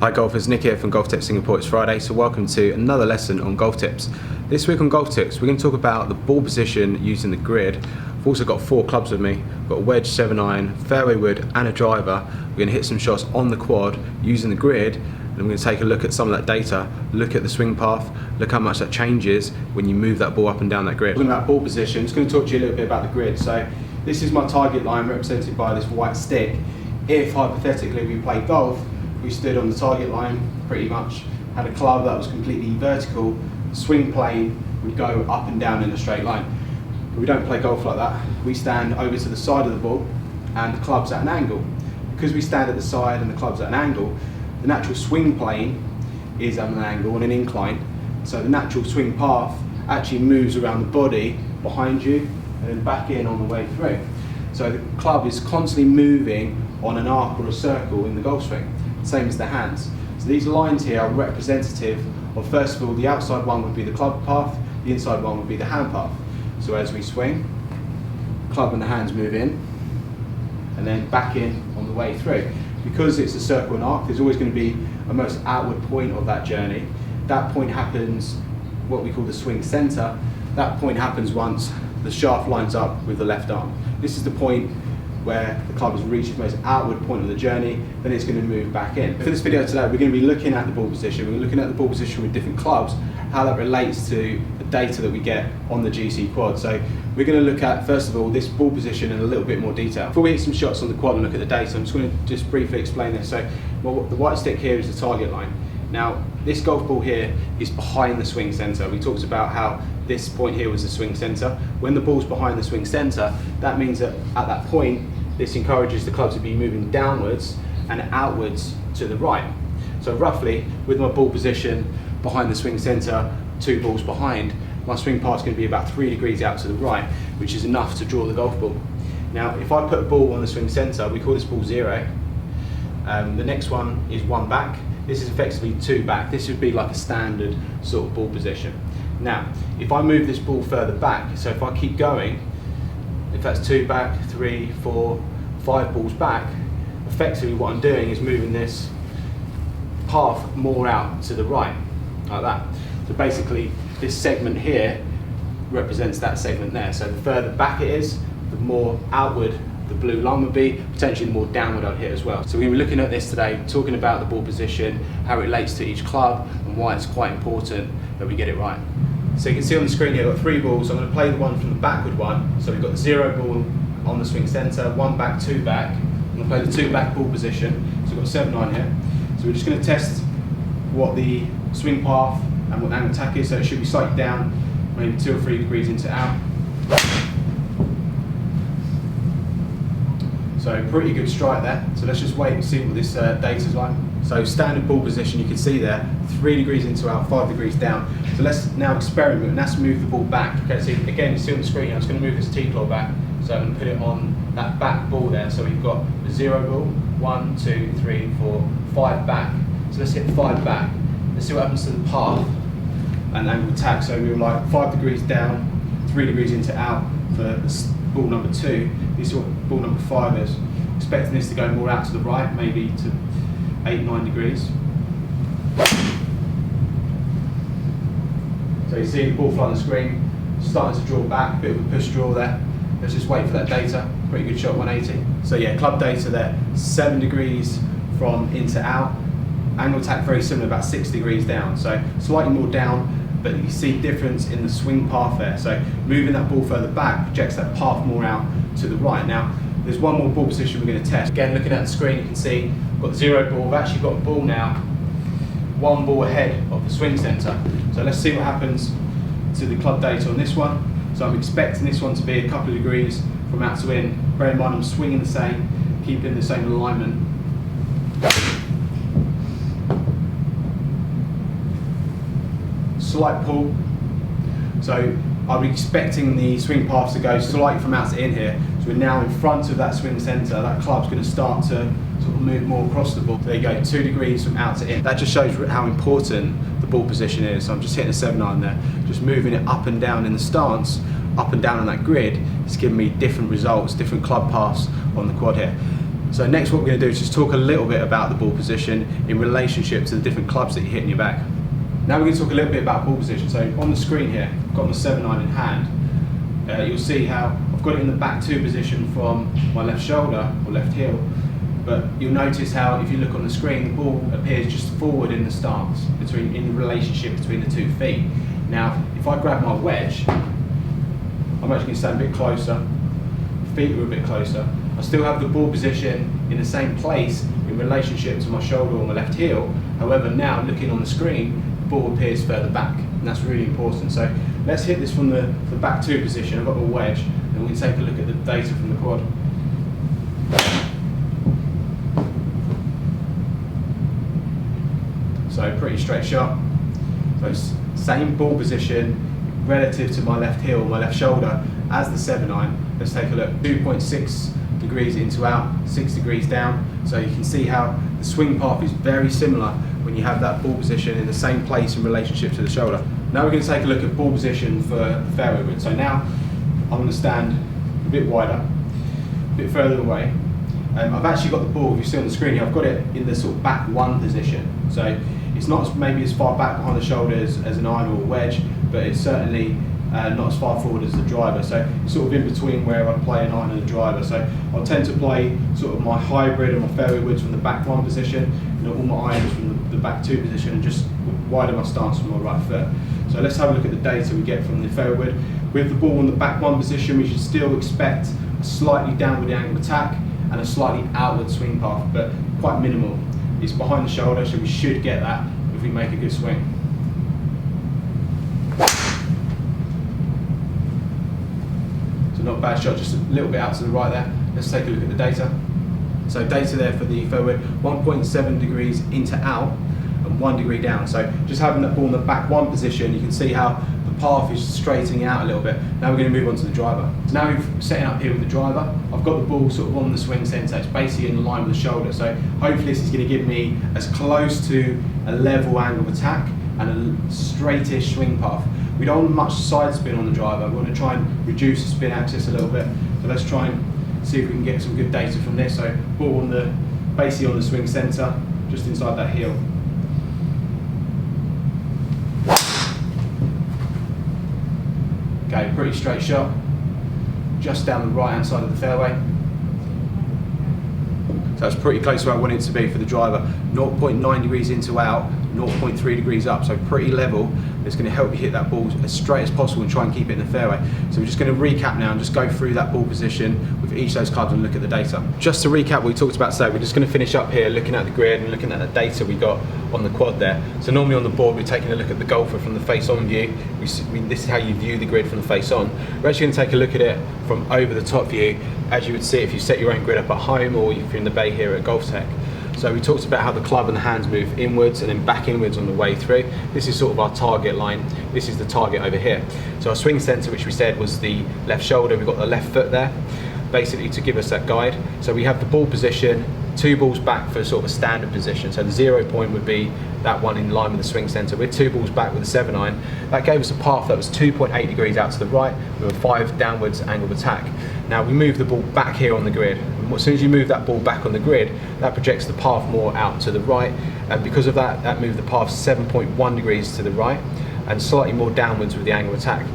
Hi golfers, Nick here from GOLFTEC Singapore. It's Friday, so welcome to another lesson on golf tips. This week on golf tips, we're going to talk about the ball position using the grid. I've also got 4 clubs with me. I've got a wedge, 7-iron, fairway wood and a driver. We're going to hit some shots on the quad using the grid, and we're going to take a look at some of that data, look at the swing path, look how much that changes when you move that ball up and down that grid. Talking about ball position, I'm just going to talk to you a little bit about the grid. So this is my target line represented by this white stick. If hypothetically we play golf, we stood on the target line pretty much, had a club that was completely vertical, swing plane would go up and down in a straight line. But we don't play golf like that. We stand over to the side of the ball and the club's at an angle. Because we stand at the side and the club's at an angle, the natural swing plane is at an angle on an incline, so the natural swing path actually moves around the body behind you and then back in on the way through. So the club is constantly moving on an arc or a circle in the golf swing. Same as the hands. So these lines here are representative of, first of all, the outside one would be the club path, the inside one would be the hand path. So as we swing, club and the hands move in and then back in on the way through. Because it's a circle and arc, there's always going to be a most outward point of that journey. That point happens, what we call the swing center. That point happens once the shaft lines up with the left arm. This is the point where the club has reached its most outward point of the journey, then it's going to move back in. For this video today, we're going to be looking at the ball position. We're looking at the ball position with different clubs, how that relates to the data that we get on the GC quad. So we're going to look at, first of all, this ball position in a little bit more detail. Before we hit some shots on the quad and look at the data, I'm just going to just briefly explain this. So well, the white stick here is the target line. Now, this golf ball here is behind the swing center. We talked about how this point here was the swing center. When the ball's behind the swing center, that means that at that point, this encourages the club to be moving downwards and outwards to the right. So roughly, with my ball position behind the swing center, 2 balls behind, my swing path is going to be about 3 degrees out to the right, which is enough to draw the golf ball. Now, if I put a ball on the swing center, we call this ball 0. The next one is 1 back. This is effectively 2 back. This would be like a standard sort of ball position. Now, if I move this ball further back, so if I keep going, if that's 2 back, 3, 4, 5 balls back, effectively what I'm doing is moving this path more out to the right, like that. So basically, this segment here represents that segment there. So the further back it is, the more outward the blue line would be, potentially the more downward I'd hit as well. So we're going to be looking at this today, talking about the ball position, how it relates to each club, and why it's quite important that we get it right. So you can see on the screen here, I've got 3 balls. I'm going to play the one from the backward one. So we've got the 0 ball on the swing center, 1 back, 2 back. I'm going to play the 2 back ball position. So we've got 7-9 here. So we're just going to test what the swing path and what the angle attack is. So it should be slightly down, maybe 2 or 3 degrees into out. So pretty good strike there. So let's just wait and see what this data's like. So standard ball position, you can see there, 3 degrees into out, 5 degrees down. So let's now experiment and let's move the ball back. Okay, so again, you see on the screen, I'm just going to move this T-claw back. So I'm going to put it on that back ball there. So we've got the 0 ball, 1, 2, 3, 4, 5 back. So let's hit 5 back. Let's see what happens to the path and angle attack. So we were like 5 degrees down, 3 degrees into out for ball number 2. This is what ball number 5 is. Expecting this to go more out to the right, maybe to 8-9 degrees. So you see the ball fly on the screen, starting to draw back, a bit of a push draw there. Let's just wait for that data. Pretty good shot, 180. So yeah, club data there, 7 degrees from in to out. Angle attack very similar, about 6 degrees down. So slightly more down, but you see difference in the swing path there. So moving that ball further back projects that path more out to the right. Now, there's one more ball position we're going to test. Again, looking at the screen, you can see I've got the 0 ball. I've actually got a ball now, 1 ball ahead of the swing center. So let's see what happens to the club data on this one. So I'm expecting this one to be a couple of degrees from out to in. Bear in mind, I'm swinging the same, keeping the same alignment. Slight pull. So I'm expecting the swing path to go slightly from out to in here. So we're now in front of that swing center. That club's going to start to sort of move more across the ball. There you go, 2 degrees from out to in. That just shows how important the ball position is. So I'm just hitting a 7-9 there, just moving it up and down in the stance, up and down on that grid. It's giving me different results, different club paths on the quad here. So next what we're going to do is just talk a little bit about the ball position in relationship to the different clubs that you hit in your bag. Now we're going to talk a little bit about ball position. So on the screen here, I've got my 7-iron in hand. You'll see how I've got it in the back 2 position from my left shoulder or left heel, but you'll notice how if you look on the screen, the ball appears just forward in the stance, in the relationship between the 2 feet. Now if I grab my wedge, I'm actually going to stand a bit closer, feet are a bit closer. I still have the ball position in the same place in relationship to my shoulder or my left heel. However, now looking on the screen, the ball appears further back, and that's really important. So let's hit this from the back 2 position. I've got my wedge, and we can take a look at the data from the quad. So pretty straight shot. So same ball position relative to my left heel, my left shoulder, as the 7-iron. Let's take a look. 2.6 degrees into out, 6 degrees down. So you can see how the swing path is very similar when you have that ball position in the same place in relationship to the shoulder. Now we're going to take a look at ball position for the fairway wood. So now I'm going to stand a bit wider, a bit further away. I've actually got the ball, if you see on the screen here, I've got it in the sort of back 1 position. So it's not maybe as far back behind the shoulders as an iron or a wedge, but it's certainly not as far forward as the driver, so it's sort of in between where I play an iron and a driver. So I tend to play sort of my hybrid and my fairway woods from the back 1 position, all my irons from the back 2 position, and just widen my stance from my right foot. So let's have a look at the data we get from the fairway wood. With the ball in the back 1 position, we should still expect a slightly downward angle attack and a slightly outward swing path, but quite minimal. It's behind the shoulder, so we should get that if we make a good swing. Not a bad shot, just a little bit out to the right there. Let's take a look at the data. So data there for the fairway, 1.7 degrees into out and 1 degree down. So just having that ball in the back 1 position, you can see how the path is straightening out a little bit. Now we're going to move on to the driver. So now we're setting up here with the driver. I've got the ball sort of on the swing centre, it's basically in line with the shoulder. So hopefully this is going to give me as close to a level angle of attack and a straightish swing path. We don't want much side spin on the driver. We want to try and reduce the spin axis a little bit. So let's try and see if we can get some good data from this. So ball on basically on the swing centre, just inside that heel. Okay, pretty straight shot, just down the right hand side of the fairway. So it's pretty close to where I want it to be for the driver. 0.9 degrees into out, 0.3 degrees up, so pretty level. It's going to help you hit that ball as straight as possible and try and keep it in the fairway. So we're just going to recap now and just go through that ball position with each of those clubs and look at the data. Just to recap what we talked about today, we're just going to finish up here looking at the grid and looking at the data we got on the quad there. So normally on the board we're taking a look at the golfer from the face-on view. This is how you view the grid from the face-on. We're actually going to take a look at it from over the top view, as you would see if you set your own grid up at home or if you're in the bay here at GOLFTEC. So we talked about how the club and the hands move inwards and then back inwards on the way through. This is sort of our target line. This is the target over here. So our swing centre, which we said was the left shoulder, we've got the left foot there, basically to give us that guide. So we have the ball position, 2 balls back for sort of a standard position. So the 0 point would be that one in line with the swing centre. With 2 balls back with a 7-iron, that gave us a path that was 2.8 degrees out to the right with a 5 downwards angle of attack. Now we move the ball back here on the grid. As soon as you move that ball back on the grid, that projects the path more out to the right, and because of that, that moved the path 7.1 degrees to the right and slightly more downwards with the angle of attack.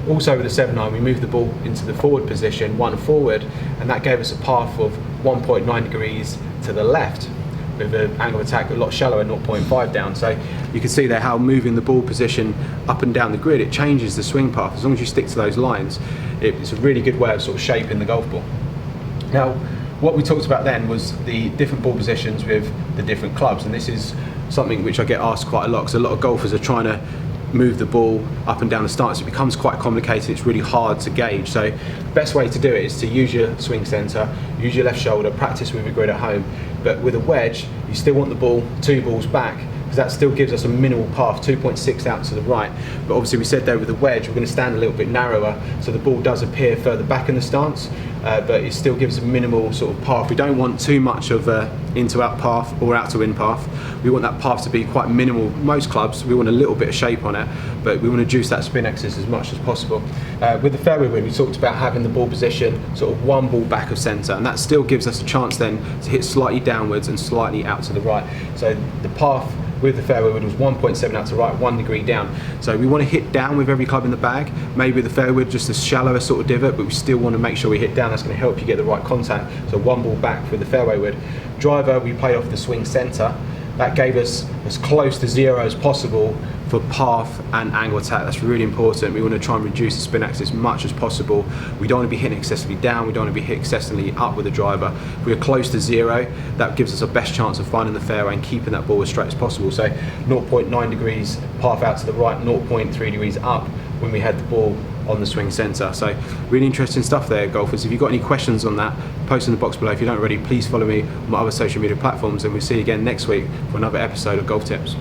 Also with the 7-iron, we moved the ball into the forward position, 1 forward, and that gave us a path of 1.9 degrees to the left with an angle of attack a lot shallower, 0.5 down. So you can see there how moving the ball position up and down the grid, it changes the swing path. As long as you stick to those lines, it's a really good way of sort of shaping the golf ball. Now, what we talked about then was the different ball positions with the different clubs, and this is something which I get asked quite a lot, because a lot of golfers are trying to move the ball up and down the stance. It becomes quite complicated, it's really hard to gauge. So the best way to do it is to use your swing centre, use your left shoulder, practice with a grid at home. But with a wedge, you still want the ball 2 balls back because that still gives us a minimal path, 2.6 out to the right. But obviously we said there with the wedge, we're going to stand a little bit narrower, so the ball does appear further back in the stance, but it still gives a minimal sort of path. We don't want too much of a in-to-out path or out-to-in path. We want that path to be quite minimal. Most clubs, we want a little bit of shape on it, but we want to reduce that spin axis as much as possible. With the fairway wind, we talked about having the ball position sort of one ball back of centre, and that still gives us a chance then to hit slightly downwards and slightly out to the right. So the path with the fairway wood was 1.7 out to right, 1 degree down. So we want to hit down with every club in the bag. Maybe the fairway wood just a shallower sort of divot, but we still want to make sure we hit down. That's going to help you get the right contact. So one ball back with the fairway wood. Driver, we played off the swing centre. That gave us as close to zero as possible for path and angle attack. That's really important. We want to try and reduce the spin axis as much as possible. We don't want to be hitting excessively down, we don't want to be hitting excessively up with the driver. If we're close to zero, that gives us a best chance of finding the fairway and keeping that ball as straight as possible. So 0.9 degrees path out to the right, 0.3 degrees up when we had the ball on the swing centre. So really interesting stuff there, golfers. If you've got any questions on that, post in the box below. If you don't already, please follow me on my other social media platforms, and we'll see you again next week for another episode of Golf Tips.